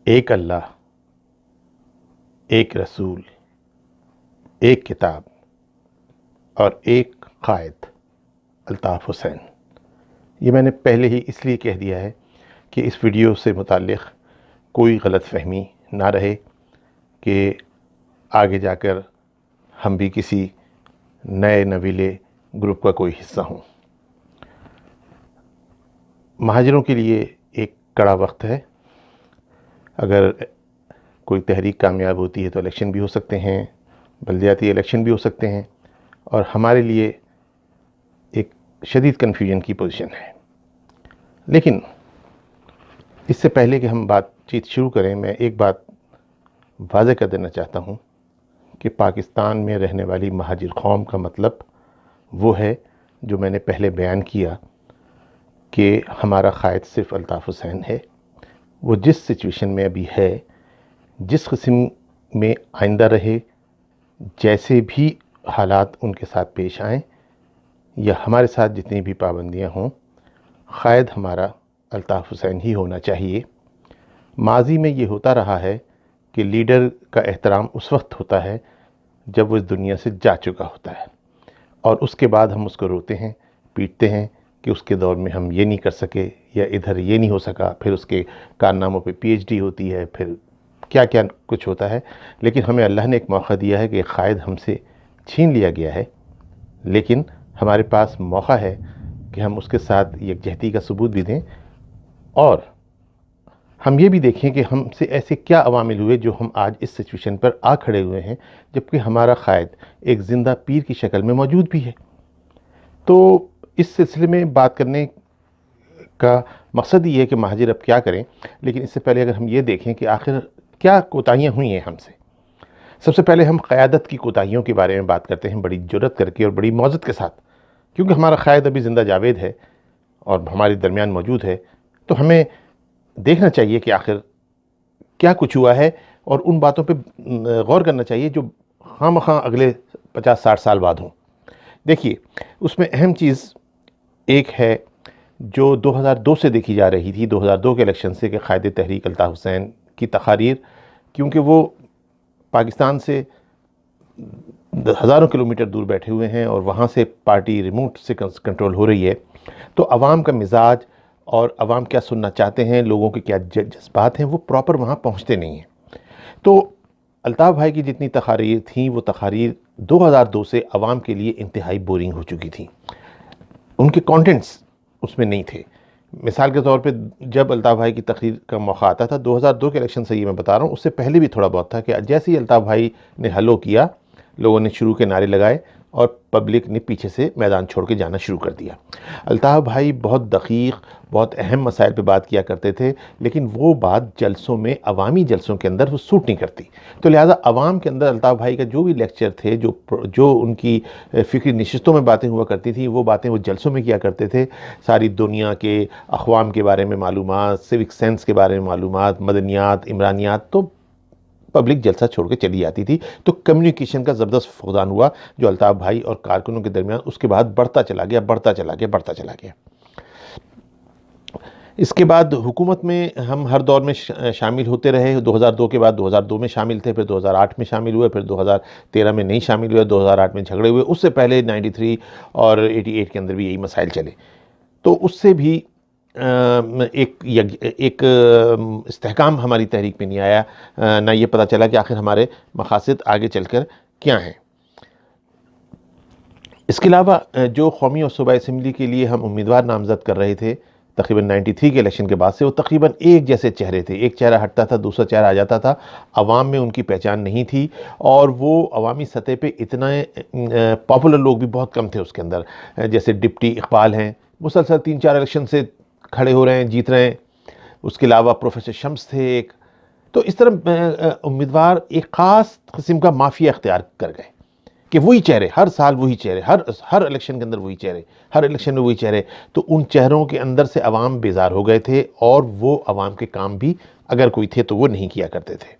ایک اللہ، ایک رسول، ایک کتاب اور ایک قائد، الطاف حسین۔ یہ میں نے پہلے ہی اس لیے کہہ دیا ہے کہ اس ویڈیو سے متعلق کوئی غلط فہمی نہ رہے کہ آگے جا کر ہم بھی کسی نئے نویلے گروپ کا کوئی حصہ ہوں۔ مہاجروں کے لیے ایک کڑا وقت ہے۔ اگر کوئی تحریک کامیاب ہوتی ہے تو الیکشن بھی ہو سکتے ہیں، بلدیاتی الیکشن بھی ہو سکتے ہیں، اور ہمارے لیے ایک شدید کنفیوژن کی پوزیشن ہے۔ لیکن اس سے پہلے کہ ہم بات چیت شروع کریں، میں ایک بات واضح کر دینا چاہتا ہوں کہ پاکستان میں رہنے والی مہاجر قوم کا مطلب وہ ہے جو میں نے پہلے بیان کیا کہ ہمارا قائد صرف الطاف حسین ہے۔ وہ جس سچویشن میں ابھی ہے، جس قسم میں آئندہ رہے، جیسے بھی حالات ان کے ساتھ پیش آئیں یا ہمارے ساتھ جتنی بھی پابندیاں ہوں، قائد ہمارا الطاف حسین ہی ہونا چاہیے۔ ماضی میں یہ ہوتا رہا ہے کہ لیڈر کا احترام اس وقت ہوتا ہے جب وہ اس دنیا سے جا چکا ہوتا ہے، اور اس کے بعد ہم اس کو روتے ہیں، پیٹتے ہیں کہ اس کے دور میں ہم یہ نہیں کر سکے یا ادھر یہ نہیں ہو سکا، پھر اس کے کارناموں پہ پی ایچ ڈی ہوتی ہے، پھر کیا کیا کچھ ہوتا ہے۔ لیکن ہمیں اللہ نے ایک موقع دیا ہے کہ قائد ہم سے چھین لیا گیا ہے، لیکن ہمارے پاس موقع ہے کہ ہم اس کے ساتھ یکجہتی کا ثبوت بھی دیں، اور ہم یہ بھی دیکھیں کہ ہم سے ایسے کیا عوامل ہوئے جو ہم آج اس سچویشن پر آ کھڑے ہوئے ہیں، جبکہ ہمارا قائد ایک زندہ پیر کی شکل میں موجود بھی ہے۔ تو اس سلسلے میں بات کرنے کا مقصد یہ ہے کہ مہاجر اب کیا کریں، لیکن اس سے پہلے اگر ہم یہ دیکھیں کہ آخر کیا کوتاہیاں ہوئی ہیں ہم سے۔ سب سے پہلے ہم قیادت کی کوتاہیوں کے بارے میں بات کرتے ہیں، بڑی جرأت کر کے اور بڑی موزت کے ساتھ، کیونکہ ہمارا قائد ابھی زندہ جاوید ہے اور ہمارے درمیان موجود ہے۔ تو ہمیں دیکھنا چاہیے کہ آخر کیا کچھ ہوا ہے، اور ان باتوں پہ غور کرنا چاہیے جو خواہ مخواہ اگلے 50-60 سال بعد ہوں۔ دیکھیے، اس میں اہم چیز ایک ہے جو 2002 سے دیکھی جا رہی تھی، 2002 کے الیکشن سے، کہ قائد تحریک الطاف حسین کی تقاریر، کیونکہ وہ پاکستان سے ہزاروں کلومیٹر دور بیٹھے ہوئے ہیں اور وہاں سے پارٹی ریموٹ سے کنٹرول ہو رہی ہے، تو عوام کا مزاج اور عوام کیا سننا چاہتے ہیں، لوگوں کے کیا جذبات ہیں، وہ پراپر وہاں پہنچتے نہیں ہیں۔ تو الطاف بھائی کی جتنی تقاریر تھیں، وہ تقاریر 2002 سے عوام کے لیے انتہائی بورنگ ہو چکی تھیں، ان کے کانٹینٹس اس میں نہیں تھے۔ مثال کے طور پہ جب الطاف بھائی کی تقریر کا موقع آتا تھا، 2002 کے الیکشن سے یہ میں بتا رہا ہوں، اس سے پہلے بھی تھوڑا بہت تھا، کہ جیسے ہی الطاف بھائی نے ہلو کیا، لوگوں نے شروع کے نعرے لگائے اور پبلک نے پیچھے سے میدان چھوڑ کے جانا شروع کر دیا۔ الطاف بھائی بہت دقیق، بہت اہم مسائل پہ بات کیا کرتے تھے، لیکن وہ بات جلسوں میں، عوامی جلسوں کے اندر وہ سوٹ نہیں کرتی۔ تو لہٰذا عوام کے اندر الطاف بھائی کا جو بھی لیکچر تھے، جو ان کی فکری نشستوں میں باتیں ہوا کرتی تھیں، وہ باتیں وہ جلسوں میں کیا کرتے تھے۔ ساری دنیا کے اقوام کے بارے میں معلومات، سیوک سینس کے بارے میں معلومات، مدنیات، عمرانیات، تو پبلک جلسہ چھوڑ کے چلی جاتی تھی۔ تو کمیونیکیشن کا زبردست فقدان ہوا، جو الطاف بھائی اور کارکنوں کے درمیان اس کے بعد بڑھتا چلا گیا۔ اس کے بعد حکومت میں ہم ہر دور میں شامل ہوتے رہے۔ 2002 کے بعد 2002 میں شامل تھے، پھر 2008 میں شامل ہوئے، پھر 2013 میں نہیں شامل ہوئے، 2008 میں جھگڑے ہوئے۔ اس سے پہلے 93 اور 88 کے اندر بھی یہی مسائل چلے۔ تو اس سے بھی ایک استحکام ہماری تحریک میں نہیں آیا، نہ یہ پتہ چلا کہ آخر ہمارے مقاصد آگے چل کر کیا ہیں۔ اس کے علاوہ جو قومی اور صوبائی اسمبلی کے لیے ہم امیدوار نامزد کر رہے تھے تقریباً 93 کے الیکشن کے بعد سے، وہ تقریباً ایک جیسے چہرے تھے، ایک چہرہ ہٹتا تھا، دوسرا چہرہ آ جاتا تھا، عوام میں ان کی پہچان نہیں تھی، اور وہ عوامی سطح پہ اتنا پاپولر لوگ بھی بہت کم تھے اس کے اندر۔ جیسے ڈپٹی اقبال ہیں، مسلسل 3-4 الیکشن سے کھڑے ہو رہے ہیں، جیت رہے ہیں۔ اس کے علاوہ پروفیسر شمس تھے ایک۔ تو اس طرح امیدوار ایک خاص قسم کا مافیا اختیار کر گئے کہ وہی چہرے، ہر سال وہی چہرے، ہر الیکشن کے اندر وہی چہرے، ہر الیکشن میں وہی چہرے۔ تو ان چہروں کے اندر سے عوام بیزار ہو گئے تھے، اور وہ عوام کے کام بھی اگر کوئی تھے تو وہ نہیں کیا کرتے تھے۔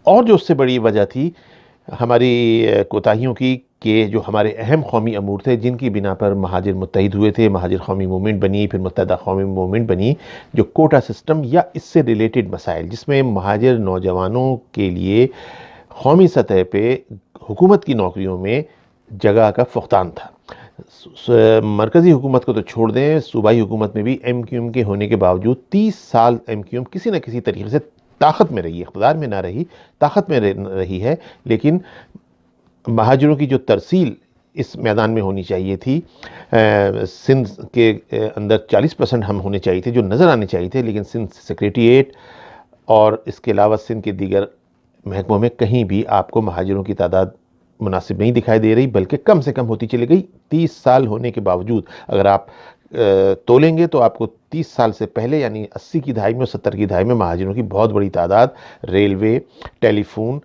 اور جو اس سے بڑی وجہ تھی ہماری کوتاہیوں کی، کہ جو ہمارے اہم قومی امور تھے جن کی بنا پر مہاجر متحد ہوئے تھے، مہاجر قومی موومنٹ بنی، پھر متحدہ قومی موومنٹ بنی، جو کوٹا سسٹم یا اس سے ریلیٹڈ مسائل جس میں مہاجر نوجوانوں کے لیے قومی سطح پہ حکومت کی نوکریوں میں جگہ کا فقدان تھا۔ مرکزی حکومت کو تو چھوڑ دیں، صوبائی حکومت میں بھی ایم کیو ایم کے ہونے کے باوجود 30 سال ایم کیو ایم کسی نہ کسی طریقے سے طاقت میں رہی، اقتدار میں نہ رہی، طاقت میں رہی ہے، لیکن مہاجروں کی جو ترسیل اس میدان میں ہونی چاہیے تھی، سندھ کے اندر 40% ہم ہونے چاہیے تھے جو نظر آنے چاہیے تھے، لیکن سندھ سیکریٹریٹ اور اس کے علاوہ سندھ کے دیگر محکموں میں کہیں بھی آپ کو مہاجروں کی تعداد مناسب نہیں دکھائی دے رہی، بلکہ کم سے کم ہوتی چلی گئی۔ 30 سال ہونے کے باوجود اگر آپ تولیں گے تو آپ کو 30 سال سے پہلے یعنی 80 کی دہائی میں اور 70 کی دہائی میں مہاجروں کی بہت بڑی تعداد ریلوے، ٹیلی فون،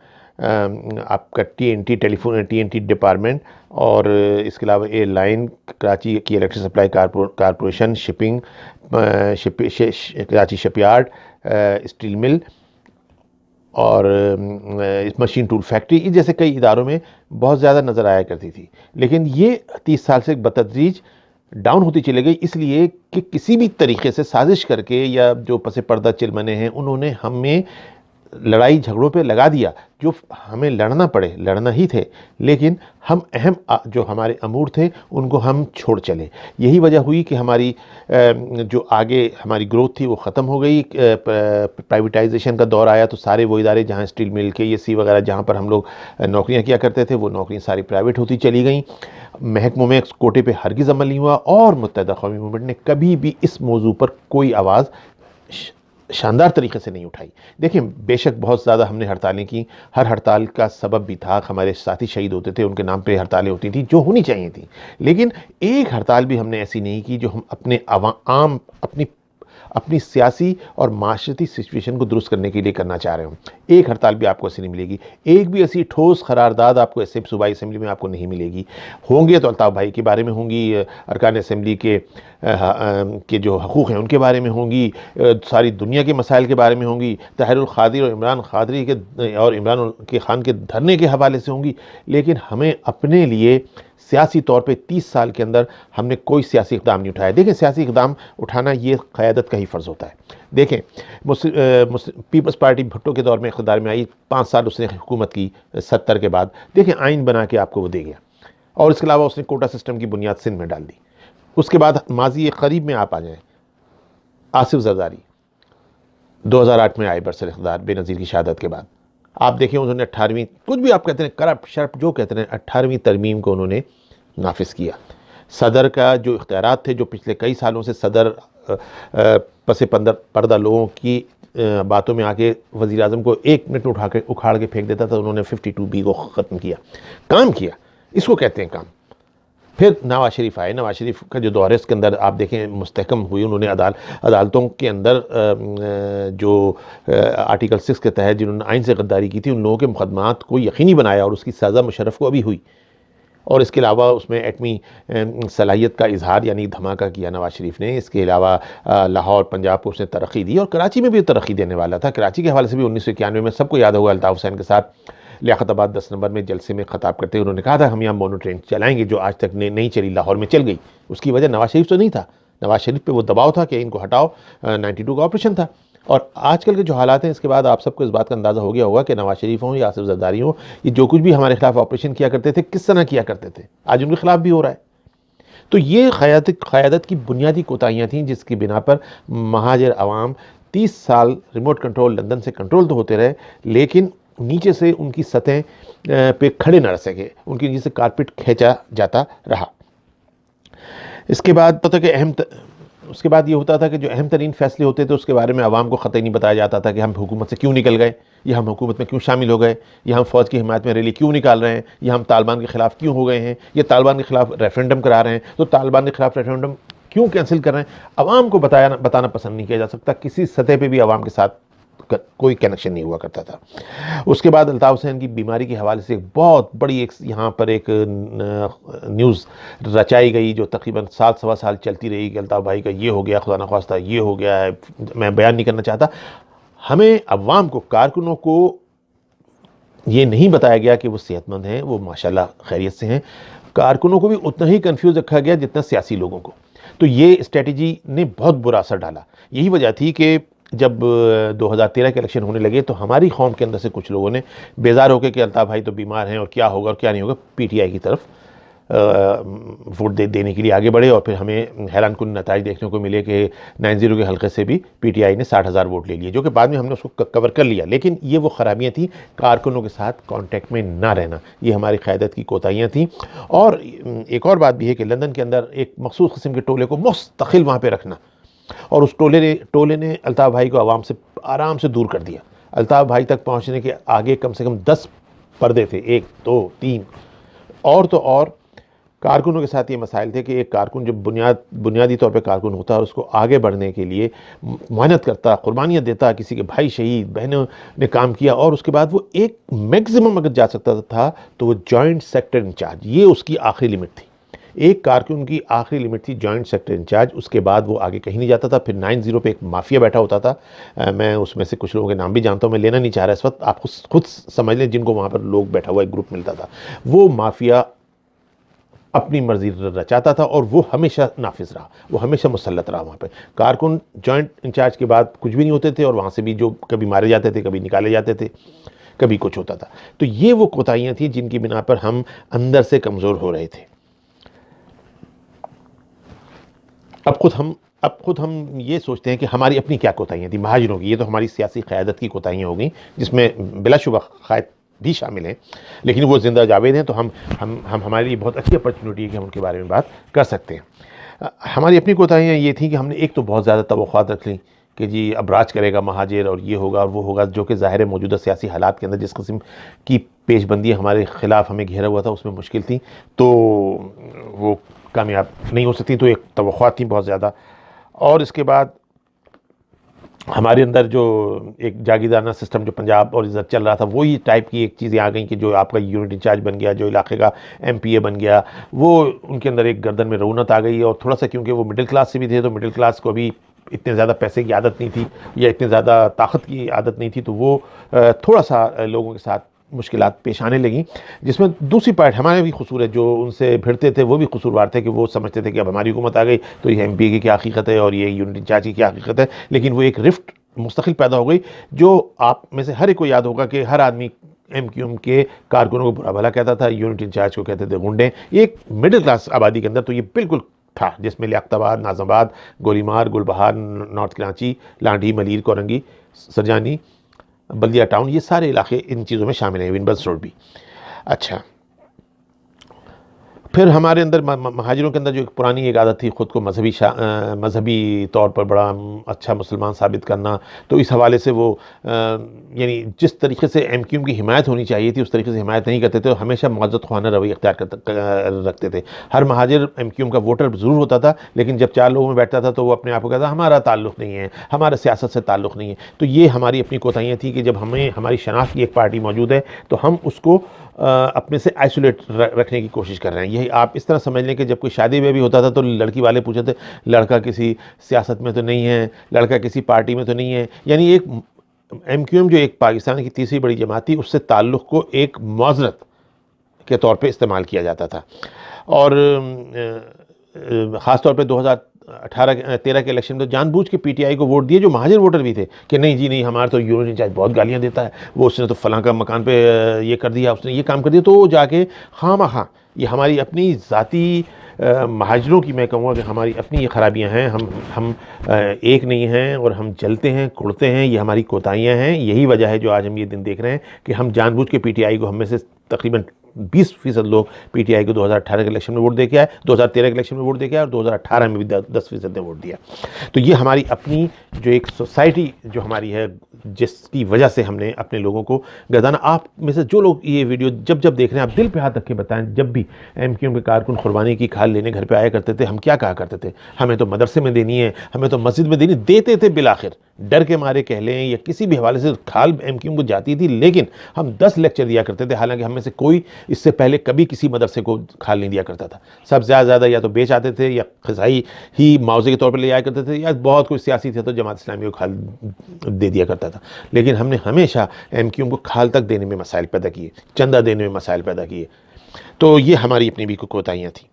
آپ کا ٹی این ٹی ڈپارٹمنٹ اور اس کے علاوہ ایئر لائن، کراچی کی electric supply corporation, shipping, Karachi shipyard, steel mill اور مشین ٹول فیکٹری، اس جیسے کئی اداروں میں بہت زیادہ نظر آیا کرتی تھی، لیکن یہ 30 سال سے بتدریج ڈاؤن ہوتی چلے گئی، اس لیے کہ کسی بھی طریقے سے سازش کر کے یا جو پس پردہ چلمنے ہیں انہوں نے ہمیں لڑائی جھگڑوں پہ لگا دیا، جو ہمیں لڑنا پڑے لڑنا ہی تھے، لیکن ہم اہم جو ہمارے امور تھے ان کو ہم چھوڑ چلے۔ یہی وجہ ہوئی کہ ہماری جو آگے ہماری گروتھ تھی وہ ختم ہو گئی، پرائیویٹائزیشن کا دور آیا تو سارے وہ ادارے جہاں اسٹیل مل کے یہ سی وغیرہ جہاں پر ہم لوگ نوکریاں کیا کرتے تھے وہ نوکریاں ساری پرائیویٹ ہوتی چلی گئیں، محکموں میں کوٹے پہ ہرگز عمل نہیں ہوا، اور متحدہ قومی موومنٹ نے کبھی بھی اس موضوع پر کوئی آواز شاندار طریقے سے نہیں اٹھائی۔ دیکھیں بے شک بہت زیادہ ہم نے ہڑتالیں کی، ہر ہڑتال کا سبب بھی تھا، ہمارے ساتھی شہید ہوتے تھے، ان کے نام پہ ہڑتالیں ہوتی تھیں جو ہونی چاہیے تھیں، لیکن ایک ہڑتال بھی ہم نے ایسی نہیں کی جو ہم اپنے عام اپنی سیاسی اور معاشرتی سچویشن کو درست کرنے کے لیے کرنا چاہ رہے ہوں۔ ایک ہڑتال بھی آپ کو ایسی نہیں ملے گی، ایک بھی ایسی ٹھوس قرارداد آپ کو صوبائی اسمبلی میں آپ کو نہیں ملے گی۔ ہوں گے تو الطاف بھائی کے بارے میں ہوں گی، ارکان اسمبلی کے جو حقوق ہیں ان کے بارے میں ہوں گی، ساری دنیا کے مسائل کے بارے میں ہوں گی، طاہر القادری اور عمران قادری اور عمران کے خان کے دھرنے کے حوالے سے ہوں گی، لیکن ہمیں اپنے لیے سیاسی طور پہ 30 سال کے اندر ہم نے کوئی سیاسی اقدام نہیں اٹھایا۔ دیکھیں سیاسی اقدام اٹھانا یہ قیادت کا ہی فرض ہوتا ہے۔ دیکھیں پیپلز پارٹی بھٹو کے دور میں اقتدار میں آئی، 5 سال اس نے حکومت کی 70 کے بعد، دیکھیں آئین بنا کے آپ کو وہ دے گیا، اور اس کے علاوہ اس نے کوٹا سسٹم کی بنیاد سندھ میں ڈال دی۔ اس کے بعد ماضی قریب میں آپ آ جائیں، آصف زرداری 2008 میں آئے برسر اقتدار بے نظیر کی شہادت کے بعد، آپ دیکھیں انہوں نے 18ویں کچھ بھی آپ کہتے ہیں کرپٹ شرپ جو کہتے ہیں 18ویں ترمیم کو انہوں نے نافذ کیا۔ صدر کا جو اختیارات تھے، جو پچھلے کئی سالوں سے صدر پس پردہ لوگوں کی باتوں میں آ کے وزیر اعظم کو 1 منٹ میں اکھاڑ کے پھینک دیتا تھا، انہوں نے 52B کو ختم کیا، کام کیا، اس کو کہتے ہیں کام۔ پھر نواز شریف آئے، نواز شریف کا جو دور ہے اس کے اندر آپ دیکھیں مستحکم ہوئی، انہوں نے عدالتوں کے اندر جو آرٹیکل 6 کے تحت جنہوں نے آئین سے غداری کی تھی ان لوگوں کے مقدمات کو یقینی بنایا، اور اس کی سزا مشرف کو ابھی ہوئی، اور اس کے علاوہ اس میں ایٹمی صلاحیت کا اظہار یعنی دھماکہ کیا نواز شریف نے۔ اس کے علاوہ لاہور پنجاب کو اس نے ترقی دی، اور کراچی میں بھی ترقی دینے والا تھا۔ کراچی کے حوالے سے بھی 1991 میں سب کو یاد ہوگا الطاف حسین کے ساتھ لیاقت آباد 10 نمبر میں جلسے میں خطاب کرتے انہوں نے کہا تھا ہم یہاں مونو ٹرین چلائیں گے، جو آج تک نہیں چلی، لاہور میں چل گئی۔ اس کی وجہ نواز شریف تو نہیں تھا، نواز شریف پہ وہ دباؤ تھا کہ ان کو ہٹاؤ، 92 کا آپریشن تھا۔ اور آج کل کے جو حالات ہیں اس کے بعد آپ سب کو اس بات کا اندازہ ہو گیا ہوگا کہ نواز شریف ہوں یا آصف زرداری ہوں، یہ جو کچھ بھی ہمارے خلاف آپریشن کیا کرتے تھے کس طرح کیا کرتے تھے، آج ان کے خلاف بھی ہو رہا ہے۔ تو یہ قیادت کی بنیادی کوتاہیاں تھیں جس کی بنا پر مہاجر عوام 30 سال ریموٹ کنٹرول لندن سے کنٹرول تو ہوتے رہے، لیکن نیچے سے ان کی سطح پہ کھڑے نہ رہ سکے، ان کے نیچے سے کارپیٹ کھینچا جاتا رہا۔ اس کے بعد یہ ہوتا تھا کہ جو اہم ترین فیصلے ہوتے تھے اس کے بارے میں عوام کو قطعی نہیں بتایا جاتا تھا کہ ہم حکومت سے کیوں نکل گئے، یا ہم حکومت میں کیوں شامل ہو گئے، یا ہم فوج کی حمایت میں ریلی کیوں نکال رہے ہیں، یا ہم طالبان کے خلاف کیوں ہو گئے ہیں، یا طالبان کے خلاف ریفرینڈم کرا رہے ہیں تو طالبان کے خلاف ریفرینڈم کیوں کینسل کر رہے ہیں۔ عوام کو بتانا پسند نہیں کیا جا سکتا، کسی سطح پہ بھی عوام کے ساتھ کوئی کنیکشن نہیں ہوا کرتا تھا۔ اس کے بعد الطاف حسین کی بیماری کے حوالے سے ایک بہت بڑی یہاں پر ایک نیوز رچائی گئی جو تقریباً 7 سال چلتی رہی کہ الطاف بھائی کا یہ ہو گیا، خدا نخواستہ یہ ہو گیا ہے، میں بیان نہیں کرنا چاہتا۔ ہمیں عوام کو، کارکنوں کو یہ نہیں بتایا گیا کہ وہ صحت مند ہیں، وہ ماشاءاللہ خیریت سے ہیں. کارکنوں کو بھی اتنا ہی کنفیوز رکھا گیا جتنا سیاسی لوگوں کو. تو یہ اسٹریٹجی نے بہت برا اثر ڈالا. یہی وجہ تھی کہ جب 2013 کے الیکشن ہونے لگے تو ہماری قوم کے اندر سے کچھ لوگوں نے بیزار ہو کے کہ الطاف بھائی تو بیمار ہیں اور کیا ہوگا اور کیا نہیں ہوگا، پی ٹی آئی کی طرف ووٹ دینے کے لیے آگے بڑھے. اور پھر ہمیں حیران کن نتائج دیکھنے کو ملے کہ 90 کے حلقے سے بھی پی ٹی آئی نے 60,000 ووٹ لے لیے، جو کہ بعد میں ہم نے اس کو کور کر لیا. لیکن یہ وہ خرابیاں تھیں، کارکنوں کے ساتھ کانٹیکٹ میں نہ رہنا، یہ ہماری قیادت کی کوتاہیاں تھیں. اور ایک اور بات بھی ہے کہ لندن کے اندر ایک مخصوص قسم کے ٹولے کو مستقل وہاں پہ رکھنا، اور اس ٹولے نے الطاف بھائی کو عوام سے آرام سے دور کر دیا. الطاف بھائی تک پہنچنے کے آگے کم سے کم 10 پردے تھے، 1 2 3. اور تو اور کارکنوں کے ساتھ یہ مسائل تھے کہ ایک کارکن جو بنیادی طور پہ کارکن ہوتا ہے اور اس کو آگے بڑھنے کے لیے محنت کرتا، قربانیاں دیتا، کسی کے بھائی شہید، بہنوں نے کام کیا، اور اس کے بعد وہ ایک میکسیمم اگر جا سکتا تھا تو وہ جوائنٹ سیکٹر انچارج، یہ اس کی آخری لمٹ تھی. ایک کارکن کی آخری لمٹ تھی جوائنٹ سیکٹر انچارج، اس کے بعد وہ آگے کہیں نہیں جاتا تھا. پھر 90 پہ ایک مافیا بیٹھا ہوتا تھا، میں اس میں سے کچھ لوگوں کے نام بھی جانتا ہوں، میں لینا نہیں چاہ رہا اس وقت، آپ خود سمجھ لیں جن کو وہاں پر لوگ بیٹھا ہوا ایک گروپ ملتا تھا. وہ مافیا اپنی مرضی رچاتا تھا اور وہ ہمیشہ نافذ رہا، وہ ہمیشہ مسلط رہا وہاں پہ. کارکن جوائنٹ انچارج کے بعد کچھ بھی نہیں ہوتے تھے، اور وہاں سے بھی جو کبھی مارے جاتے تھے، کبھی نکالے جاتے تھے، کبھی کچھ ہوتا تھا. تو یہ وہ کوتاہیاں تھیں جن کی بنا پر ہم اندر سے کمزور ہو رہے تھے. اب خود ہم یہ سوچتے ہیں کہ ہماری اپنی کیا کوتاہیاں تھیں مہاجروں کی. یہ تو ہماری سیاسی قیادت کی کوتاہیاں ہو گئیں، جس میں بلا شبہ قائد بھی شامل ہیں، لیکن وہ زندہ جاوید ہیں، تو ہمارے لیے بہت اچھی اپرچونٹی ہے کہ ہم ان کے بارے میں بات کر سکتے ہیں. ہماری اپنی کوتاہیاں یہ تھیں کہ ہم نے ایک تو بہت زیادہ توقعات رکھ لیں کہ جی اب راج کرے گا مہاجر اور یہ ہوگا اور وہ ہوگا، جو کہ ظاہر موجودہ سیاسی حالات کے اندر جس قسم کی پیش بندی ہمارے خلاف ہمیں گھیرا ہوا تھا اس میں مشکل تھی، تو وہ کامیاب نہیں ہو سکتی. تو ایک توقعات تھیں بہت زیادہ. اور اس کے بعد ہمارے اندر جو ایک جاگیردارانہ سسٹم جو پنجاب اور ادھر چل رہا تھا، وہی ٹائپ کی ایک چیزیں آ گئیں کہ جو آپ کا یونٹ انچارج بن گیا، جو علاقے کا ایم پی اے بن گیا، وہ ان کے اندر ایک گردن میں رونت آ گئی. اور تھوڑا سا کیونکہ وہ مڈل کلاس سے بھی تھے، تو مڈل کلاس کو بھی اتنے زیادہ پیسے کی عادت نہیں تھی یا اتنے زیادہ طاقت کی عادت نہیں تھی، تو وہ تھوڑا سا لوگوں کے ساتھ مشکلات پیش آنے لگیں. جس میں دوسری پارٹ ہمارے بھی قصور ہے، جو ان سے بھیڑتے تھے وہ بھی قصوروار تھے کہ وہ سمجھتے تھے کہ اب ہماری حکومت آ گئی تو یہ ایم پی کی کیا حقیقت ہے اور یہ یونٹ انچارج کی کیا حقیقت ہے. لیکن وہ ایک رفٹ مستقل پیدا ہو گئی، جو آپ میں سے ہر ایک کو یاد ہوگا کہ ہر آدمی ایم کیو ایم کے کارکنوں کو برا بھلا کہتا تھا، یونٹ انچارج کو کہتے تھے گنڈے. ایک مڈل کلاس آبادی کے اندر تو یہ بالکل تھا، جس میں لیاقت آباد، ناظم آباد، گولی مار، گل بہار، نارتھ کراچی، لانڈھی، ملیر، کورنگی، سرجانی، بلدیہ ٹاؤن، یہ سارے علاقے ان چیزوں میں شامل ہیں، ونبرس روڈ بھی. اچھا، پھر ہمارے اندر مہاجروں کے اندر جو ایک پرانی ایک عادت تھی خود کو مذہبی طور پر بڑا اچھا مسلمان ثابت کرنا، تو اس حوالے سے وہ یعنی جس طریقے سے ایم کیو ایم کی حمایت ہونی چاہیے تھی اس طریقے سے حمایت نہیں کرتے تھے، اور ہمیشہ معزز خواہانہ رویہ اختیار رکھتے تھے. ہر مہاجر ایم کیو ایم کا ووٹر ضرور ہوتا تھا، لیکن جب 4 لوگوں میں بیٹھتا تھا تو وہ اپنے آپ کو کہتا ہمارا تعلق نہیں ہے، ہمارا سیاست سے تعلق نہیں ہے. تو یہ ہماری اپنی کوتاہیاں تھیں کہ جب ہماری شناخت کی ایک پارٹی موجود ہے تو ہم اس کو اپنے سے آئسولیٹ رکھنے کی کوشش کر رہے ہیں. یہی آپ اس طرح سمجھ لیں کہ جب کوئی شادی میں بھی ہوتا تھا تو لڑکی والے پوچھتے تھے لڑکا کسی سیاست میں تو نہیں ہے، لڑکا کسی پارٹی میں تو نہیں ہے. یعنی ایک ایم کیو ایم جو ایک پاکستان کی تیسری بڑی جماعت تھی، اس سے تعلق کو ایک معذرت کے طور پہ استعمال کیا جاتا تھا. اور خاص طور پہ 2013 کے الیکشن میں تو جان بوجھ کے پی ٹی آئی کو ووٹ دیے جو مہاجر ووٹر بھی تھے کہ نہیں جی نہیں، ہمارا تو یونٹ انچارج بہت گالیاں دیتا ہے، وہ اس نے تو فلاں کا مکان پہ یہ کر دیا، اس نے یہ کام کر دیا. تو جا کے خواہ یہ ہماری اپنی ذاتی مہاجروں کی میں کہوں گا کہ ہماری اپنی یہ خرابیاں ہیں. ہم ایک نہیں ہیں اور ہم جلتے ہیں، کڑتے ہیں، یہ ہماری کوتاہیاں ہیں. یہی وجہ ہے جو آج ہم یہ دن دیکھ رہے ہیں کہ ہم جان بوجھ کے پی ٹی آئی کو، ہم میں سے تقریباً 20% لوگ پی ٹی آئی کو 2018 کے الیکشن میں ووٹ دے کے آئے، 2013 کے الیکشن میں ووٹ دے کے آئے، اور 2018 میں بھی 10% نے ووٹ دیا. تو یہ ہماری اپنی جو ایک سوسائٹی جو ہماری ہے، جس کی وجہ سے ہم نے اپنے لوگوں کو گردانا. آپ میں سے جو لوگ یہ ویڈیو جب دیکھ رہے ہیں، آپ دل پہ ہاتھ رکھ کے بتائیں، جب بھی ایم کیو ایم کے کارکن قربانی کی کھال لینے گھر پہ آیا کرتے تھے، ہم کیا کہا کرتے تھے؟ ہمیں تو مدرسے میں دینی ہے، ہمیں تو مسجد میں دینی. دیتے تھے بالآخر، ڈر کے مارے کہہ لیں یا کسی بھی حوالے سے کھال ایم کیو ایم کو جاتی تھی، لیکن ہم 10 لیکچر دیا کرتے تھے. حالانکہ ہم میں سے کوئی اس سے پہلے کبھی کسی مدرسے کو کھال نہیں دیا کرتا تھا. سب زیادہ یا تو بیچ آتے تھے یا غذائی ہی معاوضے کے طور پر لے آیا کرتے تھے, یا بہت کوئی سیاسی تھا تو جماعت اسلامی کو کھال دے دیا کرتا تھا. لیکن ہم نے ہمیشہ ایم کیو ایم کو کھال تک دینے میں مسائل پیدا کیے, چندہ دینے میں مسائل پیدا کیے. تو یہ ہماری اپنی بھی کوتاہیاں تھیں.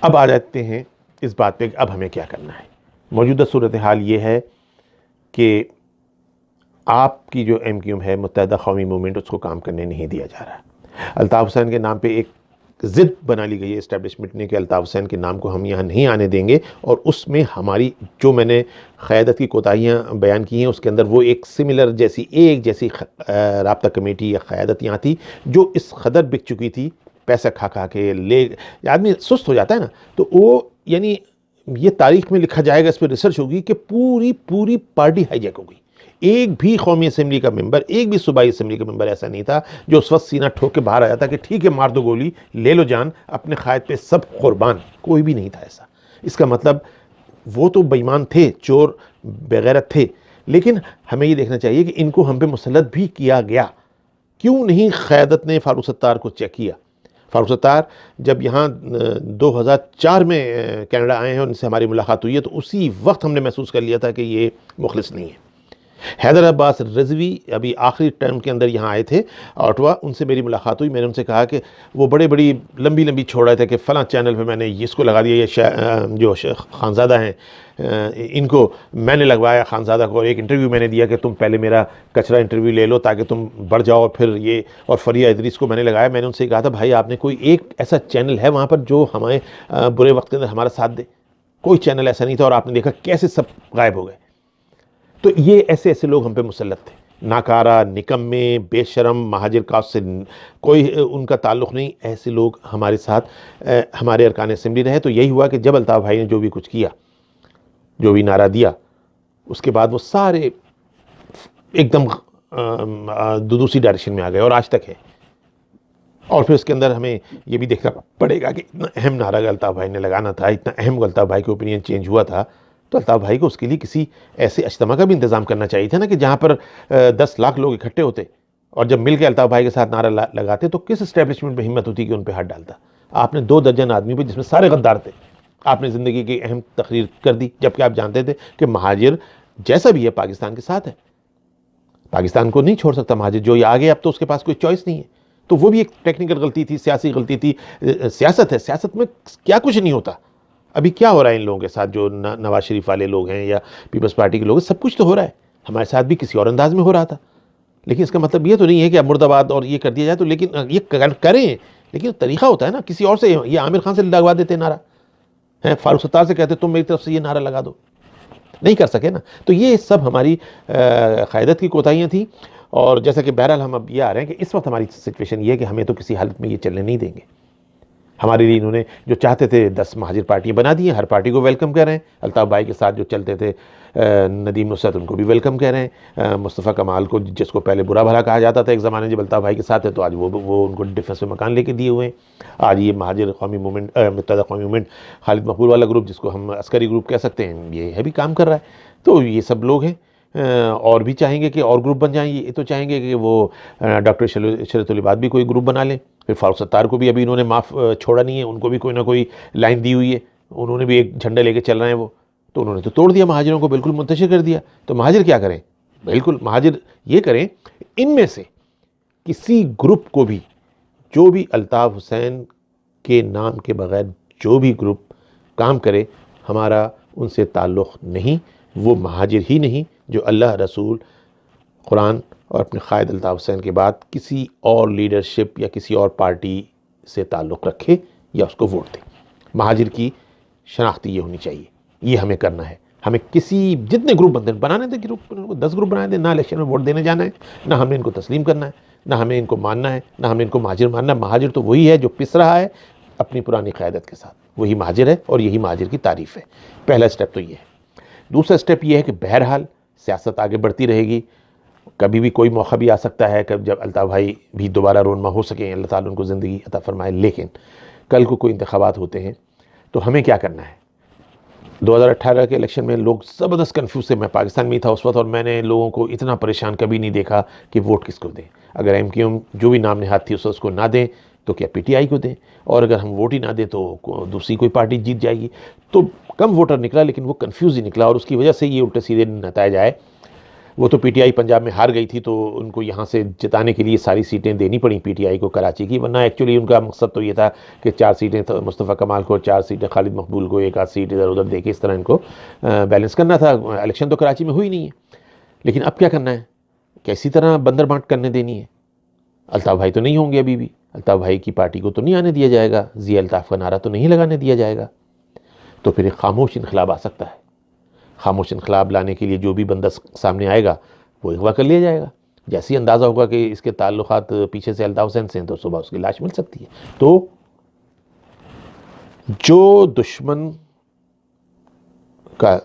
اب آ جاتے ہیں اس بات پہ اب ہمیں کیا کرنا ہے. موجودہ صورتحال یہ ہے کہ آپ کی جو ایم کیو ایم ہے, متحدہ قومی موومنٹ, اس کو کام کرنے نہیں دیا جا رہا. الطاف حسین کے نام پہ ایک ضد بنا لی گئی ہے اسٹیبلشمنٹ نے کہ الطاف حسین کے نام کو ہم یہاں نہیں آنے دیں گے, اور اس میں ہماری جو میں نے قیادت کی کوتاہیاں بیان کی ہیں اس کے اندر وہ ایک سملر ایک جیسی رابطہ کمیٹی یا قیادت یہاں تھی جو اس قدر بک چکی تھی, پیسہ کھا کے آدمی سست ہو جاتا ہے نا. تو وہ یعنی یہ تاریخ میں لکھا جائے گا, اس پہ ریسرچ ہوگی کہ پوری پارٹی ہائی جیک ہو گئی. ایک بھی قومی اسمبلی کا ممبر, ایک بھی صوبائی اسمبلی کا ممبر ایسا نہیں تھا جو اس وقت سینہ ٹھوک کے باہر آیا تھا کہ ٹھیک ہے مار دو گولی, لے لو جان, اپنے قائد پہ سب قربان. کوئی بھی نہیں تھا ایسا. اس کا مطلب وہ تو بے ایمان تھے, چور بغیرت تھے, لیکن ہمیں یہ دیکھنا چاہیے کہ ان کو ہم پہ مسلط بھی کیا گیا. کیوں نہیں قیادت نے فاروق ستار کو چیک کیا؟ فاروق ستار جب یہاں 2004 میں کینیڈا آئے ہیں, ان سے ہماری ملاقات ہوئی ہے, تو اسی وقت ہم نے محسوس کر لیا تھا کہ یہ مخلص نہیں ہے. حیدر عباس رضوی ابھی آخری ٹرم کے اندر یہاں آئے تھے آٹوا, ان سے میری ملاقات ہوئی. میں نے ان سے کہا کہ وہ بڑی لمبی چھوڑ رہے تھے کہ فلاں چینل پہ میں نے اس کو لگا دیا, یہ جو خانزادہ ہیں ان کو میں نے لگوایا, خانزادہ کو. ایک انٹرویو میں نے دیا کہ تم پہلے میرا کچرا انٹرویو لے لو تاکہ تم بڑھ جاؤ, پھر یہ, اور فریہ ادریس کو میں نے لگایا. میں نے ان سے کہا تھا بھائی آپ نے کوئی ایک ایسا چینل ہے وہاں پر جو ہمیں برے وقت کے اندر ہمارا ساتھ دے؟ کوئی چینل ایسا نہیں تھا, اور آپ نے دیکھا کیسے سب غائب ہو گئے. تو یہ ایسے لوگ ہم پہ مسلط تھے, ناکارہ, نکمے, بے شرم, مہاجر کاسٹ سے کوئی ان کا تعلق نہیں. ایسے لوگ ہمارے ساتھ ہمارے ارکان اسمبلی رہے. تو یہی ہوا کہ جب الطاف بھائی نے جو بھی کچھ کیا, جو بھی نعرہ دیا, اس کے بعد وہ سارے ایک دم دوسری ڈائریکشن میں آ گئے, اور آج تک ہے. اور پھر اس کے اندر ہمیں یہ بھی دیکھنا پڑے گا کہ اتنا اہم نعرہ الطاف بھائی نے لگانا تھا, اتنا اہم الطاف بھائی کا اوپینین چینج ہوا تھا, تو الطاف بھائی کو اس کے لیے کسی ایسے اجتماع کا بھی انتظام کرنا چاہیے تھا نا, کہ جہاں پر 10 لاکھ لوگ اکٹھے ہوتے, اور جب مل کے الطاف بھائی کے ساتھ نعرہ لگاتے تو کس اسٹیبلشمنٹ میں ہمت ہوتی کہ ان پہ ہاتھ ڈالتا؟ آپ نے 2 درجن آدمی پہ, جس میں سارے غدار تھے, آپ نے زندگی کی اہم تقریر کر دی, جبکہ آپ جانتے تھے کہ مہاجر جیسا بھی ہے پاکستان کے ساتھ ہے, پاکستان کو نہیں چھوڑ سکتا مہاجر. جو یہ آگے, اب تو اس کے پاس کوئی چوائس نہیں ہے. تو وہ بھی ایک ٹیکنیکل غلطی تھی, سیاسی غلطی تھی. سیاست ہے, سیاست میں کیا کچھ نہیں ہوتا. ابھی کیا ہو رہا ہے ان لوگوں کے ساتھ جو نواز شریف والے لوگ ہیں یا پیپلز پارٹی کے لوگ ہیں, سب کچھ تو ہو رہا ہے. ہمارے ساتھ بھی کسی اور انداز میں ہو رہا تھا. لیکن اس کا مطلب یہ تو نہیں ہے کہ اب مرد آباد اور یہ کر دیا جائے. تو لیکن یہ کریں, لیکن طریقہ ہوتا ہے نا. کسی اور سے, یہ عامر خان سے لگوا دیتے نعرہ, فاروق ستار سے کہتے تم میری طرف سے یہ نعرہ لگا دو, نہیں کر سکے نا. تو یہ سب ہماری قیادت کی کوتاہیاں تھیں. اور جیسا کہ بہرحال ہم اب یہ آ رہے ہیں کہ اس وقت ہماری سچویشن یہ ہے کہ ہمیں تو کسی حالت میں یہ چلنے نہیں دیں گے. ہمارے لیے انہوں نے جو چاہتے تھے 10 مہاجر پارٹیاں بنا دی ہیں, ہر پارٹی کو ویلکم کر رہے ہیں. الطاف بھائی کے ساتھ جو چلتے تھے ندیم نصرت, ان کو بھی ویلکم کہہ رہے ہیں. مصطفیٰ کمال کو, جس کو پہلے برا بھلا کہا جاتا تھا ایک زمانے جب الطاف بھائی کے ساتھ ہے, تو آج وہ ان کو ڈیفنس میں مکان لے کے دیے ہوئے ہیں. آج یہ مہاجر قومی موومنٹ, متحدہ قومی موومنٹ, خالد مقبول والا گروپ, جس کو ہم عسکری گروپ کہہ سکتے ہیں, یہ ہے بھی کام کر رہا ہے. تو یہ سب لوگ ہیں. اور بھی چاہیں گے کہ اور گروپ بن جائیں. یہ تو چاہیں گے کہ وہ ڈاکٹر شریعت العباد بھی کوئی گروپ بنا لیں. پھر فاروق ستار کو بھی ابھی انہوں نے معاف چھوڑا نہیں ہے, ان کو بھی کوئی نہ کوئی لائن دی ہوئی ہے, انہوں نے بھی ایک جھنڈا لے کے چل رہے ہیں وہ. تو انہوں نے تو توڑ دیا, مہاجروں کو بالکل منتشر کر دیا. تو مہاجر کیا کریں؟ بالکل مہاجر یہ کریں, ان میں سے کسی گروپ کو بھی, جو بھی الطاف حسین کے نام کے بغیر جو بھی گروپ کام کرے, ہمارا ان سے تعلق نہیں. وہ مہاجر ہی نہیں جو اللہ, رسول, قرآن اور اپنے قائد الطاف حسین کے بعد کسی اور لیڈرشپ یا کسی اور پارٹی سے تعلق رکھے یا اس کو ووٹ دے. مہاجر کی شناختی یہ ہونی چاہیے. یہ ہمیں کرنا ہے. ہمیں کسی جتنے گروپ بنانے دیں, گروپ 10 گروپ بنانے دیں, نہ الیکشن میں ووٹ دینے جانا ہے, نہ ہم نے ان کو تسلیم کرنا ہے, نہ ہمیں ان کو ماننا ہے, نہ ہمیں ان کو مہاجر ماننا ہے. مہاجر تو وہی ہے جو پس رہا ہے اپنی پرانی قیادت کے ساتھ, وہی مہاجر ہے, اور یہی مہاجر کی تعریف ہے. پہلا سٹیپ تو یہ ہے. دوسرا سٹیپ یہ ہے کہ بہرحال سیاست آگے بڑھتی رہے گی. کبھی بھی کوئی موقع بھی آ سکتا ہے کہ جب الطاف بھائی بھی دوبارہ رونما ہو سکیں, اللہ تعالیٰ ان کو زندگی عطا فرمائے. لیکن کل کو کوئی انتخابات ہوتے ہیں تو ہمیں کیا کرنا ہے؟ 2018 کے الیکشن میں لوگ زبردست کنفیوز تھے. میں پاکستان میں ہی تھا اس وقت, اور میں نے لوگوں کو اتنا پریشان کبھی نہیں دیکھا کہ ووٹ کس کو دیں. اگر ایم کیو ایم جو بھی نام نہاد تھی اس کو نہ دیں تو کیا پی ٹی آئی کو دیں، اور اگر ہم ووٹ ہی نہ دیں تو دوسری کوئی پارٹی جیت جائے گی. تو کم ووٹر نکلا لیکن وہ کنفیوز ہی نکلا، اور اس کی وجہ سے یہ الٹے سیدھے نتائج آئے. وہ تو پی ٹی آئی پنجاب میں ہار گئی تھی تو ان کو یہاں سے جتانے کے لیے ساری سیٹیں دینی پڑیں پی ٹی آئی کو کراچی کی، ورنہ ایکچولی ان کا مقصد تو یہ تھا کہ 4 سیٹیں مصطفیٰ کمال کو، 4 سیٹیں خالد مقبول کو، 1 آدھ سیٹ ادھر ادھر دے کے اس طرح ان کو بیلنس کرنا تھا. الیکشن تو کراچی میں ہوئی نہیں ہے، لیکن اب کیا کرنا ہے، کیسی طرح بندر بانٹ کرنے دینی ہے. الطاف بھائی تو نہیں ہوں گے ابھی بھی، الطاف بھائی کی پارٹی کو تو نہیں آنے دیا جائے گا، ضیاء الطاف کا نعرہ تو نہیں لگانے دیا جائے گا. تو پھر ایک خاموش انقلاب آ سکتا ہے. خاموش انقلاب لانے کے لیے جو بھی بندہ سامنے آئے گا وہ اغوا کر لیا جائے گا. جیسے ہی اندازہ ہوگا کہ اس کے تعلقات پیچھے سے الطاف حسین سے ہیں تو صبح اس کی لاش مل سکتی ہے. تو جو دشمن کا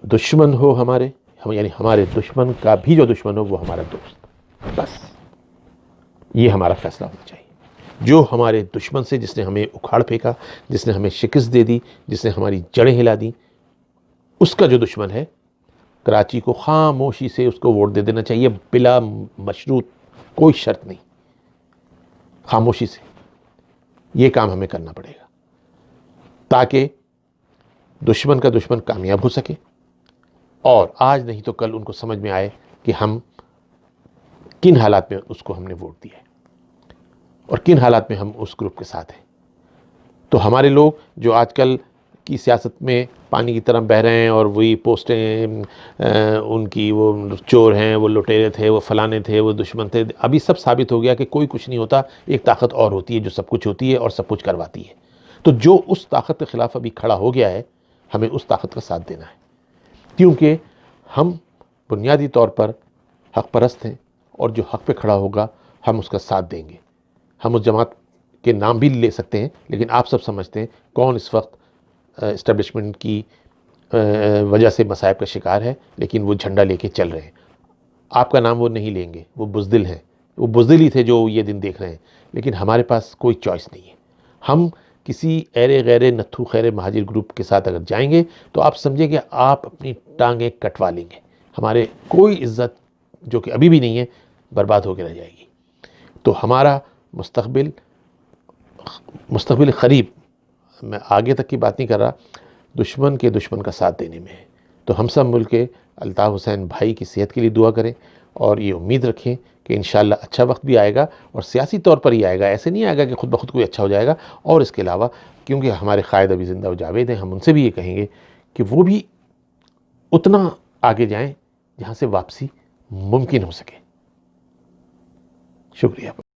دشمن ہو ہمارے، یعنی ہمارے دشمن کا بھی جو دشمن ہو وہ ہمارا دوست، بس یہ ہمارا فیصلہ ہونا چاہیے. جو ہمارے دشمن سے، جس نے ہمیں اکھاڑ پھینکا، جس نے ہمیں شکست دے دی، جس نے ہماری جڑیں ہلا دیں، اس کا جو دشمن ہے، کراچی کو خاموشی سے اس کو ووٹ دے دینا چاہیے، بلا مشروط، کوئی شرط نہیں، خاموشی سے. یہ کام ہمیں کرنا پڑے گا تاکہ دشمن کا دشمن کامیاب ہو سکے، اور آج نہیں تو کل ان کو سمجھ میں آئے کہ ہم کن حالات میں اس کو ہم نے ووٹ دیا ہے اور کن حالات میں ہم اس گروپ کے ساتھ ہیں. تو ہمارے لوگ جو آج کل کی سیاست میں پانی کی طرح بہہ رہے ہیں اور وہی پوسٹیں ان کی، وہ چور ہیں، وہ لٹیرے تھے، وہ فلانے تھے، وہ دشمن تھے، ابھی سب ثابت ہو گیا کہ کوئی کچھ نہیں ہوتا. ایک طاقت اور ہوتی ہے جو سب کچھ ہوتی ہے اور سب کچھ کرواتی ہے. تو جو اس طاقت کے خلاف ابھی کھڑا ہو گیا ہے، ہمیں اس طاقت کا ساتھ دینا ہے، کیونکہ ہم بنیادی طور پر حق پرست ہیں، اور جو حق پہ کھڑا ہوگا ہم اس کا ساتھ دیں گے. ہم اس جماعت کے نام بھی لے سکتے ہیں، لیکن آپ سب سمجھتے ہیں کون اس وقت اسٹیبلشمنٹ کی وجہ سے مصائب کا شکار ہے، لیکن وہ جھنڈا لے کے چل رہے ہیں. آپ کا نام وہ نہیں لیں گے، وہ بزدل ہیں، وہ بزدل ہی تھے جو یہ دن دیکھ رہے ہیں. لیکن ہمارے پاس کوئی چوائس نہیں ہے. ہم کسی ایرے غیرے نتھو خیرے مہاجر گروپ کے ساتھ اگر جائیں گے تو آپ سمجھیں کہ آپ اپنی ٹانگیں کٹوا لیں گے. ہمارے کوئی عزت جو کہ ابھی بھی نہیں ہے برباد ہو کے رہ جائے گی. تو ہمارا مستقبل قریب، میں آگے تک کی بات نہیں کر رہا، دشمن کے دشمن کا ساتھ دینے میں ہے. تو ہم سب مل کے الطاف حسین بھائی کی صحت کے لیے دعا کریں، اور یہ امید رکھیں کہ انشاءاللہ اچھا وقت بھی آئے گا، اور سیاسی طور پر ہی آئے گا، ایسے نہیں آئے گا کہ خود بخود کوئی اچھا ہو جائے گا. اور اس کے علاوہ کیونکہ ہمارے قائد ابھی زندہ و جاوید ہیں، ہم ان سے بھی یہ کہیں گے کہ وہ بھی اتنا آگے جائیں جہاں سے واپسی ممکن ہو سکے. شکریہ.